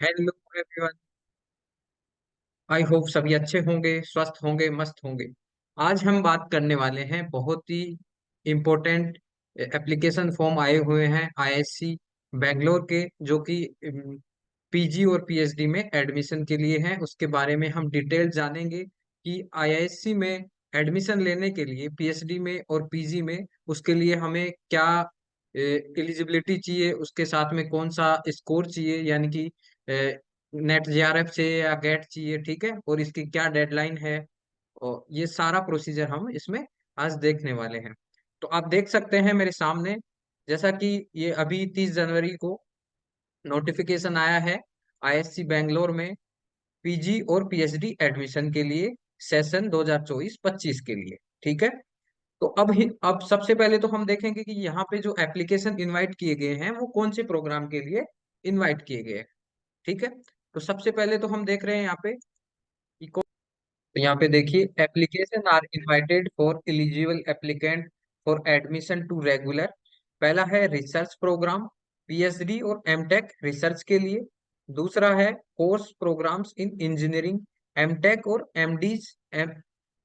Hello everyone. I hope सभी अच्छे होंगे, स्वस्थ होंगे, मस्त होंगे। आज हम बात करने वाले हैं बहुत ही इम्पोर्टेंट एप्लीकेशन फॉर्म आए हुए हैं आईआईएससी बेंगलोर के, जो कि पीजी और पीएचडी में एडमिशन के लिए हैं। उसके बारे में हम डिटेल जानेंगे कि आईआईएससी में एडमिशन लेने के लिए, पीएचडी में और पीजी में, उसके लिए हमें क्या एलिजिबिलिटी चाहिए, उसके साथ में कौन सा स्कोर चाहिए, यानी कि नेट जेआरएफ से या गेट चाहिए, ठीक है, और इसकी क्या डेडलाइन है। और ये सारा प्रोसीजर हम इसमें आज देखने वाले हैं। तो आप देख सकते हैं मेरे सामने, जैसा कि ये अभी 30 जनवरी को नोटिफिकेशन आया है आईएससी बेंगलोर में पीजी और पीएचडी एडमिशन के लिए, सेशन 2024-25 के लिए, ठीक है। तो अब सबसे पहले तो हम देखेंगे कि यहाँ पे जो एप्लीकेशन इनवाइट किए गए हैं वो कौन से प्रोग्राम के लिए इनवाइट किए गए हैं, ठीक है। तो सबसे पहले तो हम देख रहे हैं यहाँ पे तो यहाँ पे देखिए, application are invited for eligible applicant for admission to regular. पहला है रिसर्च प्रोग्राम, पीएचडी और एमटेक रिसर्च के लिए। दूसरा है course programmes in engineering, MTech और एमडीज एम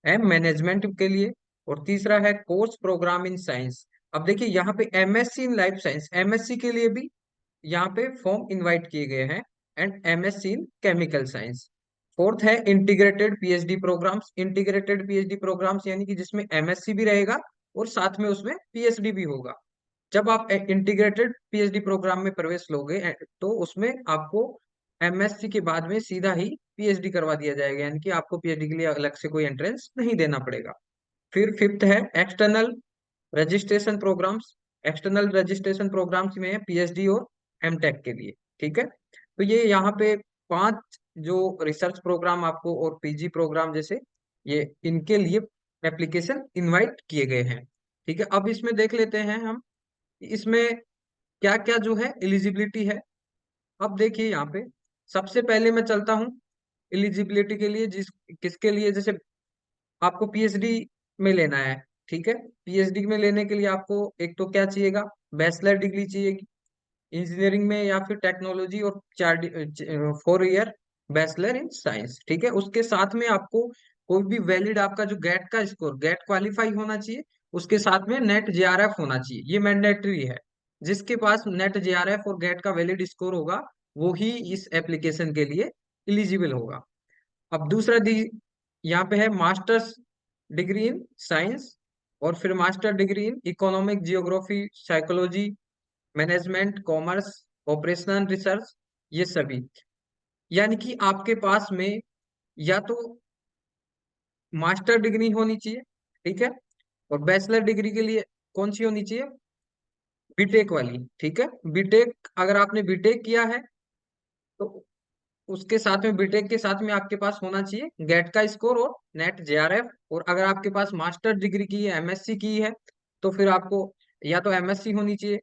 एम मैनेजमेंट के लिए। और तीसरा है कोर्स प्रोग्राम इन साइंस। अब देखिए यहाँ पे MSc in life science, MSc के लिए भी यहाँ पे फॉर्म इनवाइट किए गए हैं, and MSc in chemical science. Fourth है integrated PhD programmes. Integrated PhD programs यानी कि जिसमें एमएससी भी रहेगा और साथ में उसमें पीएचडी भी होगा। जब आप इंटीग्रेटेड पीएचडी प्रोग्राम में प्रवेश लोगे तो उसमें आपको एमएससी के बाद में सीधा ही पीएचडी करवा दिया जाएगा, यानी कि आपको पीएचडी के लिए अलग से कोई एंट्रेंस नहीं देना पड़ेगा। फिर फिफ्थ है external registration programmes. External registration programmes में है पीएचडी और एमटेक के लिए, ठीक है। तो ये यहाँ पे पांच जो रिसर्च प्रोग्राम आपको और पीजी प्रोग्राम जैसे, ये इनके लिए एप्लीकेशन इनवाइट किए गए हैं, ठीक है। अब इसमें देख लेते हैं हम कि इसमें क्या क्या जो है एलिजिबिलिटी है। अब देखिए यहाँ पे सबसे पहले मैं चलता हूँ एलिजिबिलिटी के लिए, जिस किसके लिए, जैसे आपको पीएचडी में लेना है, ठीक है। पीएचडी में लेने के लिए आपको एक तो क्या चाहिएगा, बैचलर डिग्री चाहिए इंजीनियरिंग में या फिर टेक्नोलॉजी, और 4 ईयर बैचलर इन साइंस, ठीक है। उसके साथ में आपको कोई भी वैलिड आपका जो गेट का स्कोर, गेट क्वालिफाई होना चाहिए। उसके साथ में नेट जेआरएफ होना चाहिए, ये मैंडेटरी है। जिसके पास नेट जेआरएफ और गेट का वैलिड स्कोर होगा वो ही इस एप्लीकेशन के लिए इलिजिबल होगा। अब दूसरा दी यहाँ पे है मास्टर्स डिग्री इन साइंस, और फिर master degree in economic, geography, psychology, management, commerce, operational research, ये सभी। यानी कि आपके पास में या तो मास्टर डिग्री होनी चाहिए, ठीक है, और बैचलर डिग्री के लिए कौन सी होनी चाहिए, बीटेक वाली, ठीक है। बीटेक, अगर आपने बीटेक किया है तो उसके साथ में, बीटेक के साथ में आपके पास होना चाहिए गेट का स्कोर और नेट जेआरएफ। और अगर आपके पास मास्टर डिग्री की है, एमएससी की है, तो फिर आपको या तो एमएससी होनी चाहिए,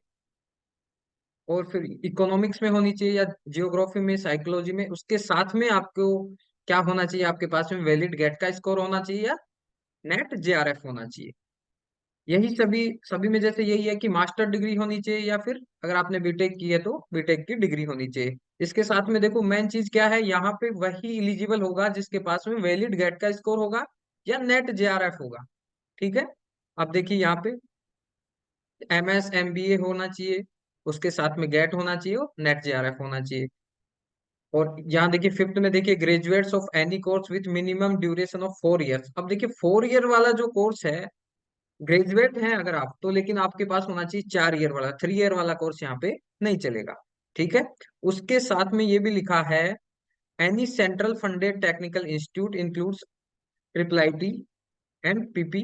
और फिर इकोनॉमिक्स में होनी चाहिए, या जियोग्राफी में, साइकोलॉजी में। उसके साथ में आपको क्या होना चाहिए, आपके पास में वैलिड गेट का स्कोर होना चाहिए या नेट जेआरएफ होना चाहिए। यही सभी सभी में जैसे यही है कि मास्टर डिग्री होनी चाहिए, या फिर अगर आपने बीटेक की है तो बीटेक की डिग्री होनी चाहिए। इसके साथ में देखो मेन चीज क्या है, यहाँ पे वही इलिजिबल होगा जिसके पास में वैलिड गेट का स्कोर होगा या नेट जेआरएफ होगा, ठीक है। अब देखिए यहाँ पे एमएस एमबीए होना चाहिए, उसके साथ में गेट होना चाहिए और नेट जेआरएफ होना चाहिए। और यहाँ देखिए फिफ्थ में देखिए graduates of any course with minimum duration of 4 years. अब देखिए 4 ईयर वाला जो कोर्स है, ग्रेजुएट हैं अगर आप तो, लेकिन आपके पास होना चाहिए 4 ईयर वाला, 3 ईयर वाला कोर्स यहाँ पे नहीं चलेगा, ठीक है। उसके साथ में ये भी लिखा है any central funded technical institute includes triple IT and PP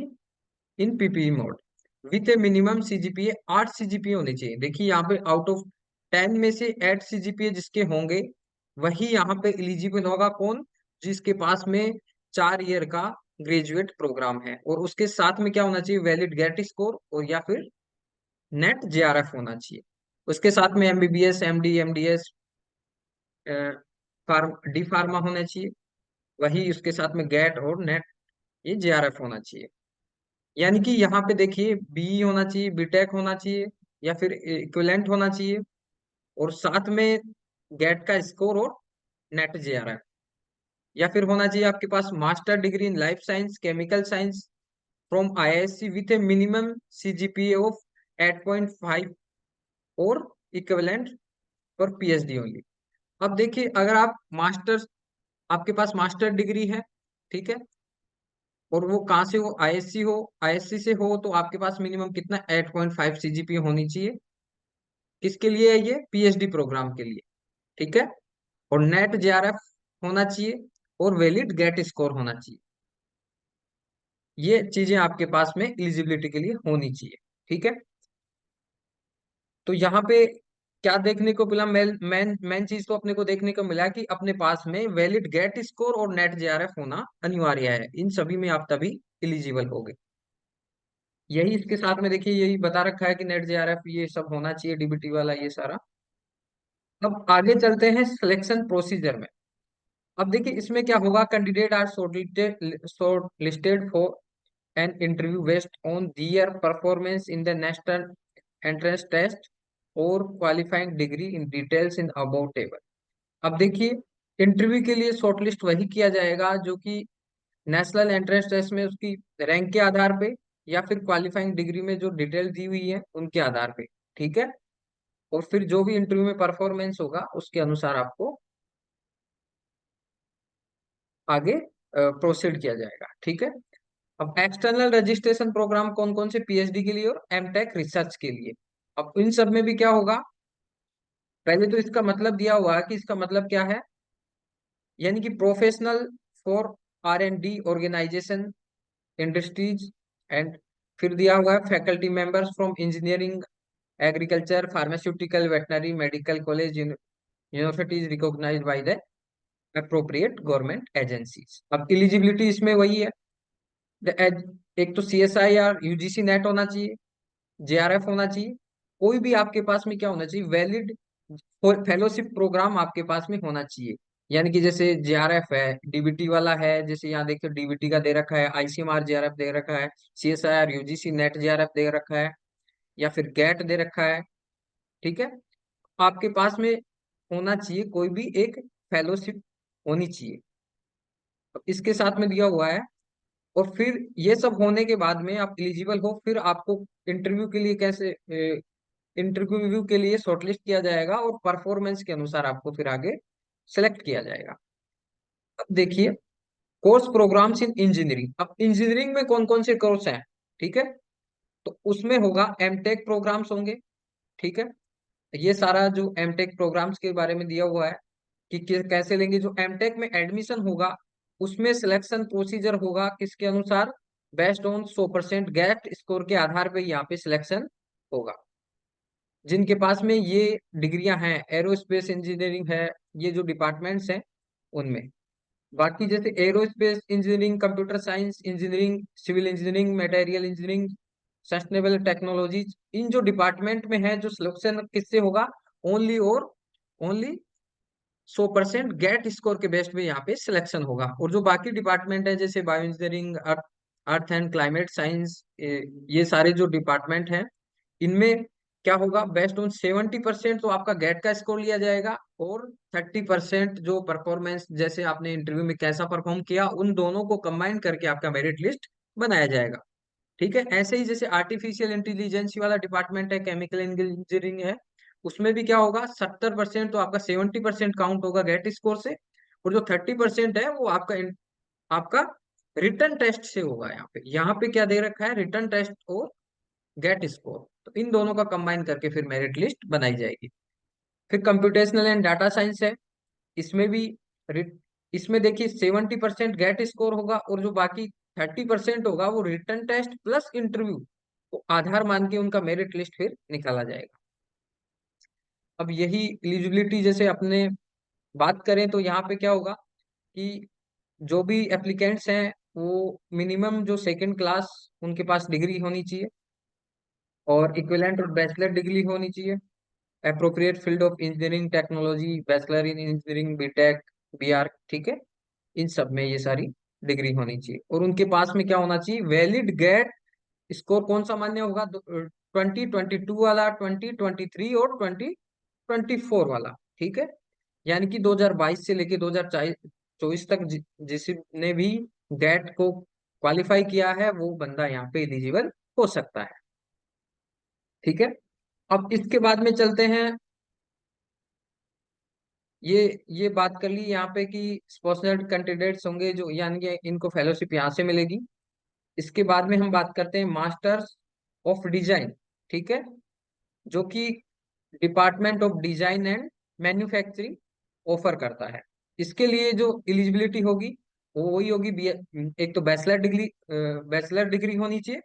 in PPE mode with a minimum CGPA 8 CGPA होने चाहिए। देखिए यहाँ पे आउट ऑफ 10 में से 8 सीजीपीए जिसके होंगे वही यहाँ पे एलिजिबल होगा। कौन? जिसके पास में 4 ईयर का ग्रेजुएट प्रोग्राम है, और उसके साथ में क्या होना चाहिए, वैलिड गेट स्कोर और या फिर नेट जेआरएफ होना चाहिए। उसके साथ में MBBS, MD, MDS, D pharma होना चाहिए। वही उसके साथ में गेट और नेट, ये जेआरएफ होना चाहिए। यानी कि यहाँ पे देखिए बीई होना चाहिए, बीटेक होना चाहिए, या फिर इक्विवेलेंट होना चाहिए। और साथ में गेट का स्कोर और नेट जेआरएफ। या फिर होना चाहिए आपके पास master degree in life science chemical science from IISc with a minimum CGPA of 8.5 और इक्विवेलेंट फॉर पीएचडी ओनली। अब देखिए, अगर आप मास्टर्स, आपके पास मास्टर डिग्री है, ठीक है, और वो कहाँ से हो, आईएससी हो, आईएससी से हो, तो आपके पास मिनिमम कितना 8.5 सीजीपीए होनी चाहिए। किसके लिए है ये? पीएचडी प्रोग्राम के लिए, ठीक है। और नेट जेआरएफ होना चाहिए और वैलिड गेट स्कोर होना चाहिए। ये चीजें आपके पास में एलिजिबिलिटी के लिए होनी चाहिए, ठीक है। तो यहाँ पे क्या देखने को मिला? मेन मेन मेन चीज तो अपने को देखने को मिला कि अपने पास में वैलिड गेट स्कोर और नेट जेआरएफ होना अनिवार्य है। इन सभी में आप तभी एलिजिबल होगे। यही इसके साथ में देखिए, यही बता रखा है कि नेट जेआरएफ ये सब होना चाहिए, डीबीटी वाला ये सारा। अब आगे चलते हैं सिलेक्शन प्रोसीजर में। अब देखिए इसमें क्या होगा, candidate are short listed for an interview based on their performance in the national entrance test और qualifying degree in details in about table. अब देखिए, इंटरव्यू के लिए शॉर्टलिस्ट वही किया जाएगा जो कि नेशनल एंट्रेंस टेस्ट में उसकी रैंक के आधार पे या फिर क्वालिफाइंग डिग्री में जो डिटेल दी हुई है उनके आधार पे, ठीक है। और फिर जो भी इंटरव्यू में परफॉर्मेंस होगा उसके अनुसार आपको आगे प्रोसीड किया जाएगा, ठीक है। अब एक्सटर्नल रजिस्ट्रेशन प्रोग्राम कौन कौन से? पीएचडी के लिए और एमटेक रिसर्च के लिए। अब इन सब में भी क्या होगा, पहले तो इसका मतलब दिया हुआ है कि इसका मतलब क्या है, यानी कि professional for R and D organisation industries and, फिर दिया हुआ है faculty members from engineering agriculture pharmaceutical veterinary medical college universities recognised by the appropriate government agencies. अब एलिजिबिलिटी इसमें वही है, एक तो सीएसआई या यूजीसी नेट होना चाहिए, जेआरएफ होना चाहिए, कोई भी आपके पास में क्या होना चाहिए, वैलिड फेलोशिप प्रोग्राम आपके पास में होना चाहिए। यानी कि जैसे जेआरएफ है, डीबीटी वाला है, जैसे यहाँ देखिए डीबीटी का दे रखा है, आईसीएमआर जेआरएफ दे रखा है, सीएसआईआर यूजीसी नेट जेआरएफ दे रखा है, या फिर गेट दे रखा है, ठीक है। आपके पास में होना चाहिए कोई भी एक फेलोशिप होनी चाहिए। तो इसके साथ में दिया हुआ है। और फिर ये सब होने के बाद में आप एलिजिबल हो, फिर आपको इंटरव्यू के लिए कैसे, इंटरव्यू के लिए शॉर्टलिस्ट किया जाएगा और परफॉर्मेंस के अनुसार आपको फिर आगे सेलेक्ट किया जाएगा। अब देखिए, कोर्स प्रोग्राम्स इन इंजीनियरिंग। अब इंजीनियरिंग में कौन कौन से कोर्स हैं, ठीक है। तो उसमें होगा एमटेक प्रोग्राम्स होंगे, ठीक है। ये सारा जो एमटेक प्रोग्राम्स के बारे में दिया हुआ है कि कैसे लेंगे। जो एमटेक में एडमिशन होगा उसमें सिलेक्शन प्रोसीजर होगा किसके अनुसार? बेस्ड ऑन 100% गेट स्कोर के आधार पे यहाँ पे सिलेक्शन होगा। जिनके पास में ये डिग्रियां हैं, एरोस्पेस इंजीनियरिंग है, ये जो डिपार्टमेंट्स हैं उनमें। बाकी जैसे aerospace engineering, computer science engineering, civil engineering, material engineering, sustainable technologies, इन जो डिपार्टमेंट में है जो सिलेक्शन किससे होगा? ओनली और ओनली 100% गेट स्कोर के बेस पे यहाँ पे सिलेक्शन होगा। और जो बाकी डिपार्टमेंट है जैसे bio engineering, earth and climate science, ये सारे जो डिपार्टमेंट हैं इनमें क्या होगा, बेस्ड ऑन 70% तो आपका गेट का स्कोर लिया जाएगा, और 30% जो परफॉर्मेंस, जैसे आपने इंटरव्यू में कैसा परफॉर्म किया, उन दोनों को कंबाइन करके आपका मेरिट लिस्ट बनाया जाएगा, ठीक है। ऐसे ही जैसे आर्टिफिशियल इंटेलिजेंस वाला डिपार्टमेंट है, केमिकल इंजीनियरिंग है, उसमें भी क्या होगा, 70% तो आपका 70% काउंट होगा गेट स्कोर से, और जो 30% है वो आपका रिटर्न टेस्ट से होगा। यहाँ पे क्या दे रखा है, रिटर्न टेस्ट और गेट स्कोर, तो इन दोनों का कंबाइन करके फिर मेरिट लिस्ट बनाई जाएगी। फिर कंप्यूटेशनल एंड डाटा साइंस है, इसमें भी रिट इसमें देखिए 70% गेट स्कोर होगा, और जो बाकी 30% होगा वो रिटर्न टेस्ट प्लस इंटरव्यू को आधार मान के उनका मेरिट लिस्ट फिर निकाला जाएगा। अब यही एलिजिबिलिटी जैसे अपने बात करें तो यहाँ पे क्या होगा कि जो भी एप्लीकेंट्स हैं वो मिनिमम जो सेकंड क्लास उनके पास डिग्री होनी चाहिए, और इक्विवेलेंट और बैचलर डिग्री होनी चाहिए, appropriate field of engineering technology, bachelor in engineering, BTech, BR, ठीक है। इन सब में ये सारी डिग्री होनी चाहिए, और उनके पास में क्या होना चाहिए, वैलिड गेट स्कोर कौन सा मान्य होगा? 2022 वाला, 2023 और 2024 वाला, ठीक है। यानी कि 2022 से लेके 2024 तक जिसने भी गेट को क्वालिफाई किया है वो बंदा यहाँ पे एलिजिबल हो सकता है। ठीक है। अब इसके बाद में चलते हैं, ये बात कर ली यहाँ पे कि स्पॉन्सर्ड कैंडिडेट्स होंगे जो, यानी कि इनको फेलोशिप यहाँ से मिलेगी। इसके बाद में हम बात करते हैं मास्टर्स ऑफ डिजाइन। ठीक है। जो कि department of design and manufacturing offer करता है। इसके लिए जो एलिजिबिलिटी होगी वो वही होगी, एक तो बैचलर डिग्री होनी चाहिए,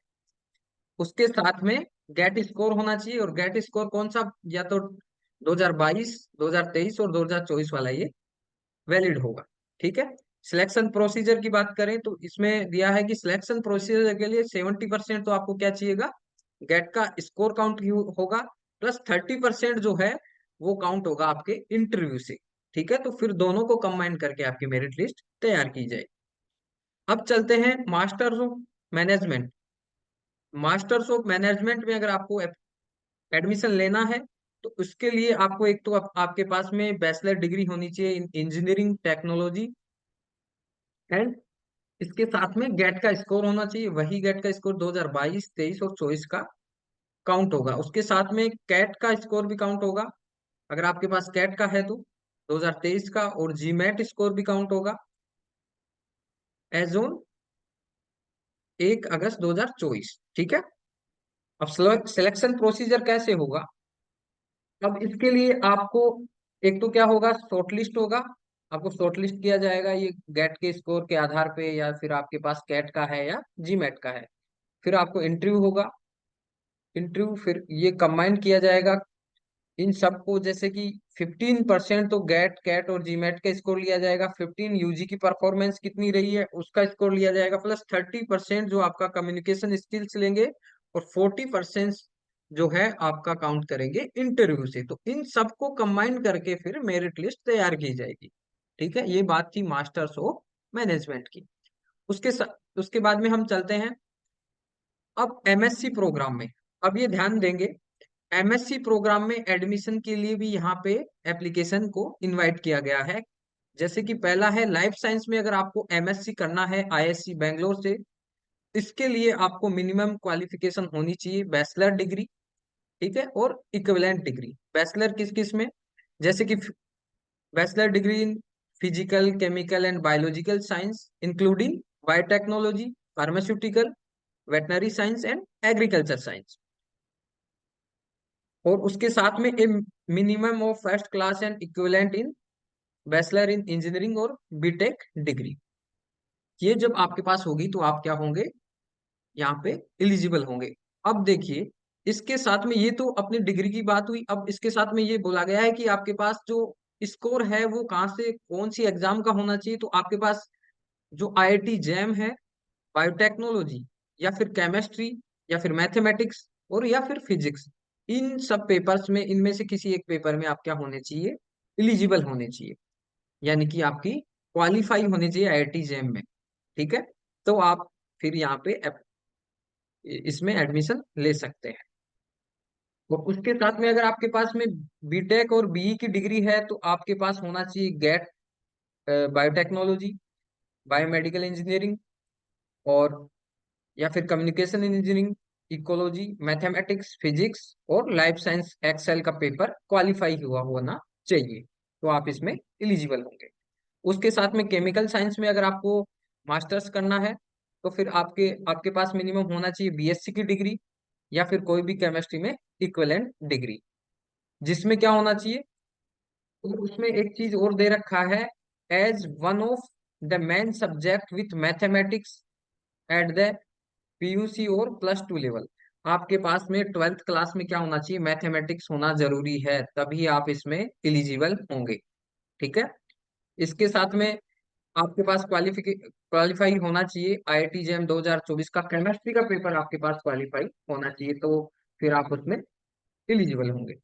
उसके साथ में गेट स्कोर होना चाहिए। और गेट स्कोर कौन सा, या तो 2022, 2023 और 2024 वाला ये वैलिड होगा। ठीक है। सिलेक्शन प्रोसीजर की बात करें तो इसमें दिया है कि सिलेक्शन प्रोसीजर के लिए 70% तो आपको क्या चाहिएगा, गेट का स्कोर काउंट होगा, प्लस 30% जो है वो काउंट होगा आपके इंटरव्यू से। ठीक है। तो फिर दोनों को कंबाइन करके आपकी मेरिट लिस्ट तैयार की जाए। अब चलते हैं masters of management. Masters of management में अगर आपको एडमिशन लेना है तो उसके लिए आपको एक तो आपके पास में बैचलर डिग्री होनी चाहिए इन इंजीनियरिंग टेक्नोलॉजी, एंड इसके साथ में गेट का स्कोर होना चाहिए, वही गेट का स्कोर 2022, 23 और 24 का काउंट होगा। उसके साथ में कैट का स्कोर भी काउंट होगा, अगर आपके पास कैट का है तो 2023 का, और जीमैट स्कोर भी काउंट होगा एज ऑन 1 अगस्त 2024। ठीक है। अब सिलेक्शन प्रोसीजर कैसे होगा, अब इसके लिए आपको एक तो क्या होगा, शॉर्टलिस्ट होगा। आपको शॉर्टलिस्ट किया जाएगा ये गेट के स्कोर के आधार पे, या फिर आपके पास कैट का है या जीमैट का है। फिर आपको इंटरव्यू होगा। इंटरव्यू फिर ये कंबाइन किया जाएगा इन सबको, जैसे कि 15% तो गेट कैट और जीमैट का स्कोर लिया जाएगा, 15 यूजी की परफॉर्मेंस कितनी रही है उसका स्कोर लिया जाएगा, प्लस 30% जो आपका कम्युनिकेशन स्किल्स लेंगे, और 40% जो है आपका काउंट करेंगे इंटरव्यू से। तो इन सबको कंबाइन करके फिर मेरिट लिस्ट तैयार की जाएगी। ठीक है। ये बात थी मास्टर्स ऑफ मैनेजमेंट की। उसके बाद में हम चलते हैं अब एमएससी प्रोग्राम में। अब ये ध्यान देंगे, एमएससी प्रोग्राम में एडमिशन के लिए भी यहाँ पे एप्लीकेशन को इनवाइट किया गया है। जैसे कि पहला है लाइफ साइंस में, अगर आपको एमएससी करना है आईएससी बेंगलोर से, इसके लिए आपको मिनिमम क्वालिफिकेशन होनी चाहिए बैचलर डिग्री। ठीक है। और इक्विवेलेंट डिग्री, बैचलर किस किस में, जैसे कि bachelor degree in physical, chemical and biological science including biotechnology, pharmaceutical, veterinary science and agriculture science. और उसके साथ में ए minimum of first class and equivalent in bachelor in engineering और बीटेक डिग्री। ये जब आपके पास होगी तो आप क्या होंगे, यहाँ पे एलिजिबल होंगे। अब देखिए, इसके साथ में ये तो अपनी डिग्री की बात हुई, अब इसके साथ में ये बोला गया है कि आपके पास जो स्कोर है वो कहाँ से, कौन सी एग्जाम का होना चाहिए। तो आपके पास जो आईआईटी जैम है, बायोटेक्नोलॉजी, या फिर केमिस्ट्री, या फिर मैथमेटिक्स, और या फिर फिजिक्स, इन सब पेपर्स में इनमें से किसी एक पेपर में आप क्या होने चाहिए, एलिजिबल होने चाहिए, यानी कि आपकी क्वालिफाई होने चाहिए आईआईटी जैम में। ठीक है। तो आप फिर यहाँ पे इसमें एडमिशन ले सकते हैं। और उसके साथ में अगर आपके पास में बीटेक और बीई की डिग्री है तो आपके पास होना चाहिए गेट बायोटेक्नोलॉजी, बायोमेडिकल इंजीनियरिंग, और या फिर communication engineering, ecology, mathematics, physics और लाइफ साइंस एक्सेल का पेपर क्वालिफाई हुआ होना चाहिए, तो आप इसमें एलिजिबल होंगे। उसके साथ में केमिकल साइंस में अगर आपको मास्टर्स करना है तो फिर आपके आपके पास मिनिमम होना चाहिए बीएससी की डिग्री, या फिर कोई भी केमिस्ट्री में इक्विवेलेंट डिग्री, जिसमें क्या होना चाहिए, और उसमें एक चीज और दे रखा है, as one of the main subject with mathematics at the PUC और +2 लेवल। आपके पास में 12th क्लास में क्या होना चाहिए, मैथमेटिक्स होना जरूरी है, तभी आप इसमें एलिजिबल होंगे। ठीक है। इसके साथ में आपके पास क्वालिफाई होना चाहिए आईआईटी जेम 2024 का केमिस्ट्री का पेपर आपके पास क्वालिफाई होना चाहिए, तो फिर आप उसमें एलिजिबल होंगे।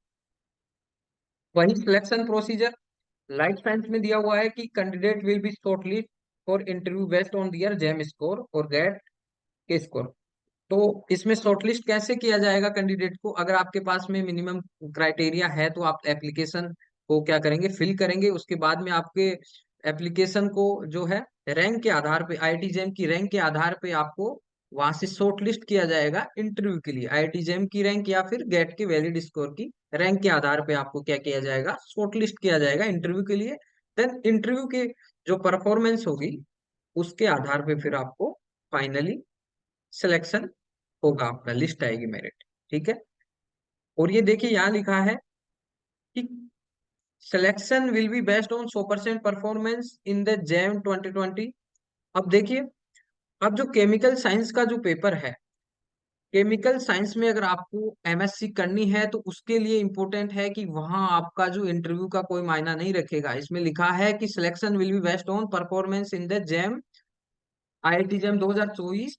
वही सिलेक्शन प्रोसीजर लाइफ साइंस में दिया हुआ है कि candidate will be shortlist for interview based on their JAM score और गेट के स्कोर। तो इसमें शॉर्टलिस्ट कैसे किया जाएगा कैंडिडेट को, अगर आपके पास में मिनिमम क्राइटेरिया है तो आप एप्लीकेशन को क्या करेंगे, फिल करेंगे। उसके बाद में आपके एप्लीकेशन को जो है रैंक के आधार पे, आईआईटी जैम की रैंक के आधार पे आपको वहां से शॉर्ट लिस्ट किया जाएगा इंटरव्यू के लिए। आईआईटी जैम की रैंक या फिर गेट के वैलिड स्कोर की रैंक के आधार पे आपको क्या किया जाएगा, शॉर्ट लिस्ट किया जाएगा इंटरव्यू के लिए। देन इंटरव्यू के जो परफॉर्मेंस होगी उसके आधार पे फिर आपको फाइनली सिलेक्शन होगा, आपका लिस्ट आएगी मेरिट। ठीक है। और ये देखिए यहाँ लिखा है कि selection will be based on 100% performance in the jam 2020। अब देखिए, अब जो केमिकल साइंस का जो पेपर है, केमिकल साइंस में अगर आपको एमएससी करनी है तो उसके लिए इंपॉर्टेंट है कि वहां आपका जो इंटरव्यू का कोई मायना नहीं रखेगा। इसमें लिखा है कि selection will be based on performance in the jam, IIT jam 2024।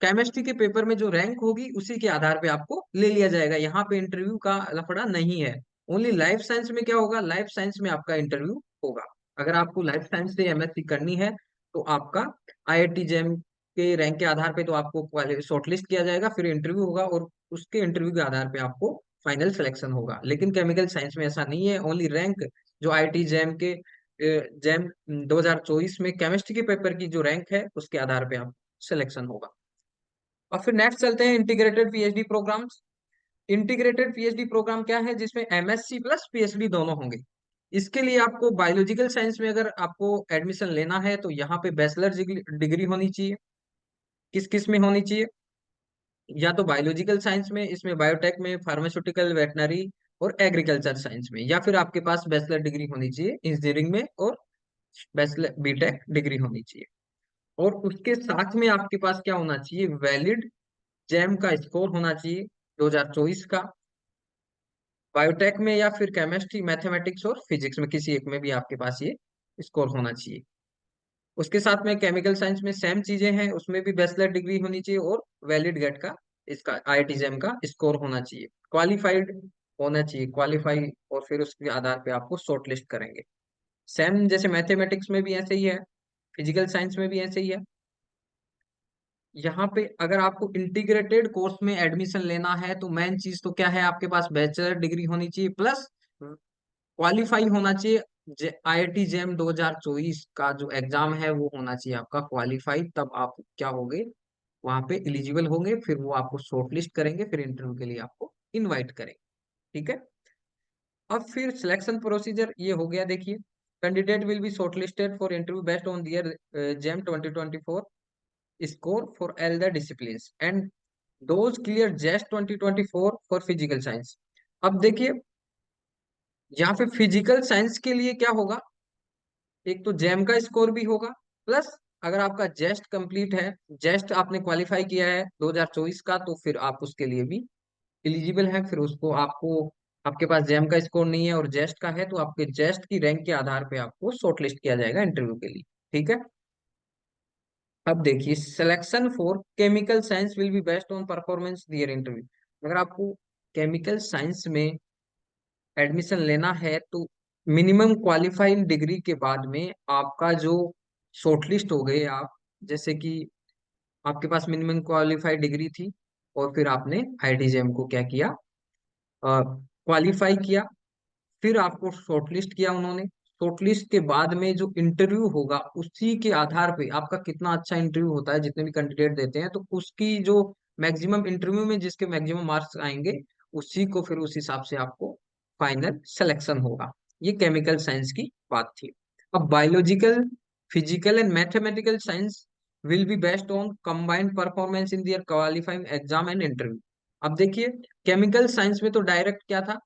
Chemistry के पेपर में जो रैंक होगी उसी के आधार पे आपको ले लिया जाएगा। यहाँ पे इंटरव्यू का लफड़ा नहीं है। ओनली लाइफ साइंस में क्या होगा, लाइफ साइंस में आपका इंटरव्यू होगा। अगर आपको लाइफ साइंस से एमएससी करनी है तो आपका आईआईटी जैम के रैंक के आधार पे तो आपको शॉर्टलिस्ट किया जाएगा, फिर इंटरव्यू होगा और उसके इंटरव्यू के आधार पे आपको फाइनल सिलेक्शन होगा। लेकिन केमिकल साइंस में ऐसा नहीं है। ओनली रैंक जो आईआईटी जैम के जैम 2024 में केमिस्ट्री के पेपर की जो रैंक है उसके आधार पे आप सिलेक्शन होगा। और फिर नेक्स्ट चलते हैं integrated PhD programmes. Integrated PhD programme क्या है, जिसमें एमएससी प्लस पीएचडी दोनों होंगे। इसके लिए आपको बायोलॉजिकल साइंस में अगर आपको एडमिशन लेना है तो यहाँ पे बैचलर डिग्री होनी चाहिए। किस किस में होनी चाहिए, या तो बायोलॉजिकल साइंस में, इसमें बायोटेक में, फार्मास्यूटिकल, वेटनरी और एग्रीकल्चर साइंस में, या फिर आपके पास बैचलर डिग्री होनी चाहिए इंजीनियरिंग में और बैचलर बीटेक डिग्री होनी चाहिए। और उसके साथ में आपके पास क्या होना चाहिए, वैलिड जैम का स्कोर होना चाहिए 2024 का। बायोटेक में या फिर केमिस्ट्री, मैथमेटिक्स और फिजिक्स में किसी एक में भी आपके पास ये स्कोर होना चाहिए। उसके साथ में केमिकल साइंस में सेम चीजें हैं, उसमें भी बैचलर डिग्री होनी चाहिए और वैलिड गेट का, इसका आईआईटी जैम का स्कोर होना चाहिए। क्वालिफाइड होना चाहिए, क्वालिफाई, और फिर उसके आधार पे आपको शॉर्ट लिस्ट करेंगे। सेम जैसे मैथमेटिक्स में भी ऐसे ही है, फिजिकल साइंस में भी ऐसे ही है। यहाँ पे अगर आपको इंटीग्रेटेड कोर्स में एडमिशन लेना है तो मेन चीज तो क्या है, आपके पास बैचलर डिग्री होनी चाहिए प्लस क्वालिफाई होना चाहिए। आईआईटी जेम 2024 का जो एग्जाम है वो होना चाहिए आपका क्वालिफाई, तब आप क्या होंगे, वहां पे एलिजिबल होंगे। फिर वो आपको शॉर्टलिस्ट करेंगे, फिर इंटरव्यू के लिए आपको इनवाइट करेंगे। ठीक है। अब फिर सिलेक्शन प्रोसीजर ये हो गया। देखिए, candidate will be shortlisted for interview based on their JAM 2024 score for all the disciplines and those clear JAS 2024 for physical science। अब देखिए, यहाँ पे फिजिकल साइंस के लिए क्या होगा, एक तो जैम का स्कोर भी होगा, प्लस अगर आपका जेस्ट कंप्लीट है, जेस्ट आपने क्वालिफाई किया है 2024 का, तो फिर आप उसके लिए भी एलिजिबल है। फिर उसको आपको, आपके पास जैम का स्कोर नहीं है और जेस्ट का है तो आपके जेस्ट की रैंक के आधार पे आपको शॉर्टलिस्ट किया जाएगा इंटरव्यू के लिए। ठीक है। अब देखिए, selection for chemical science will be based on performance their interview. अगर आपको केमिकल साइंस में एडमिशन लेना है तो मिनिमम क्वालिफाइंग डिग्री के बाद में आपका जो शॉर्टलिस्ट हो गए आप, जैसे कि आपके पास मिनिमम क्वालिफाइड डिग्री थी और फिर आपने आईआईटी को क्या किया, क्वालिफाई किया, फिर आपको शॉर्टलिस्ट किया उन्होंने। शॉर्टलिस्ट के बाद में जो इंटरव्यू होगा उसी के आधार पे आपका कितना अच्छा इंटरव्यू होता है, जितने भी कैंडिडेट देते हैं तो उसकी जो मैक्सिमम इंटरव्यू में जिसके मैक्सिमम मार्क्स आएंगे उसी को फिर उस हिसाब से आपको फाइनल सिलेक्शन होगा। ये केमिकल साइंस की बात थी। अब biological, physical and mathematical science will be based on combined performance in their qualifying exam and interview. अब देखिए, केमिकल साइंस में तो डायरेक्ट क्या था,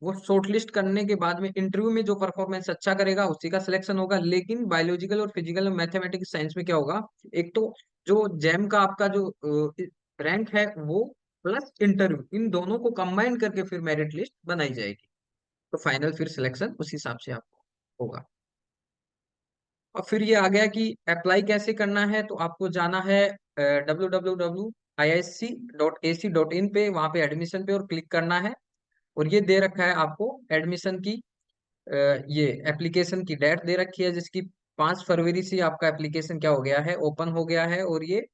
वो शॉर्टलिस्ट करने के बाद में इंटरव्यू में जो परफॉर्मेंस अच्छा करेगा उसी का सिलेक्शन होगा। लेकिन बायोलॉजिकल और फिजिकल और मैथमेटिक्स साइंस में क्या होगा, एक तो जो जेम का आपका जो रैंक है वो प्लस इंटरव्यू, इन दोनों को कंबाइन करके फिर मेरिट लिस्ट बनाई जाएगी। तो फाइनल फिर सिलेक्शन उस हिसाब से आपको होगा। और फिर ये आ गया कि अप्लाई कैसे करना है, तो आपको जाना है www.isc.ac.in पे, वहां पे एडमिशन पे और क्लिक करना है। और ये दे रखा है आपको एडमिशन की, ये एप्लीकेशन की डेट दे रखी है जिसकी 5 फरवरी से आपका एप्लीकेशन क्या हो गया है, ओपन हो गया है। और ये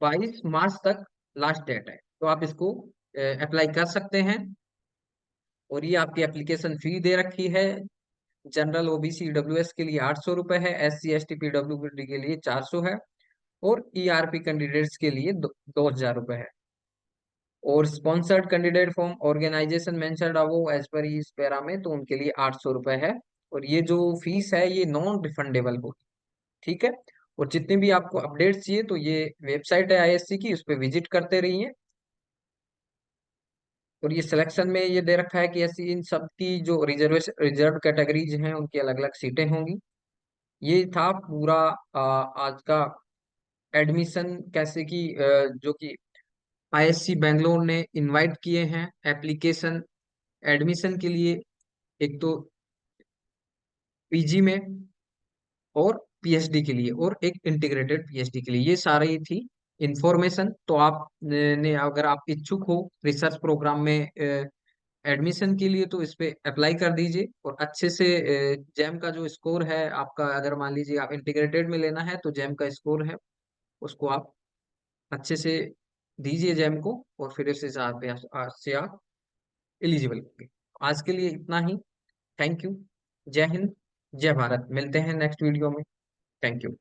22 मार्च तक लास्ट डेट है, तो आप इसको अप्लाई कर सकते हैं। और ये आपकी एप्लीकेशन फी दे रखी है। जनरल ओबीसी ईडब्ल्यूएस के लिए 800 रुपये है, SC ST PWD के लिए 400 है, और ERP कैंडिडेट्स के लिए 2000 रुपये है। और sponsored candidate from organisation mentioned above as पर इस पैरा में, तो उनके लिए 800 रुपये है। और ये जो फीस है ये नॉन रिफंडेबल होगी। ठीक है। और जितने भी आपको अपडेट्स चाहिए तो ये वेबसाइट है ISC की, उस पर विजिट करते रहिए। और ये सिलेक्शन में ये दे रखा है कि ऐसी इन सब की जो रिजर्व कैटेगरीज हैं उनकी अलग अलग सीटें होंगी। ये था पूरा आज का एडमिशन कैसे की जो कि ISC बेंगलोर ने इनवाइट किए हैं एप्लीकेशन एडमिशन के लिए। एक तो PG में, और PhD के लिए, और एक इंटीग्रेटेड PhD के लिए, ये सारी थी इंफॉर्मेशन। तो आप ने अगर आप इच्छुक हो रिसर्च प्रोग्राम में एडमिशन के लिए, तो इस पे अप्लाई कर दीजिए। और अच्छे से जैम का जो स्कोर है आपका, अगर मान लीजिए आप इंटीग्रेटेड में लेना है तो जैम का स्कोर है उसको आप अच्छे से दीजिए जैम को, और फिर इस हिसाब से आप एलिजिबल होंगे। आज के लिए इतना ही। Thank you. जय हिंद, जय भारत। मिलते हैं नेक्स्ट वीडियो में। Thank you.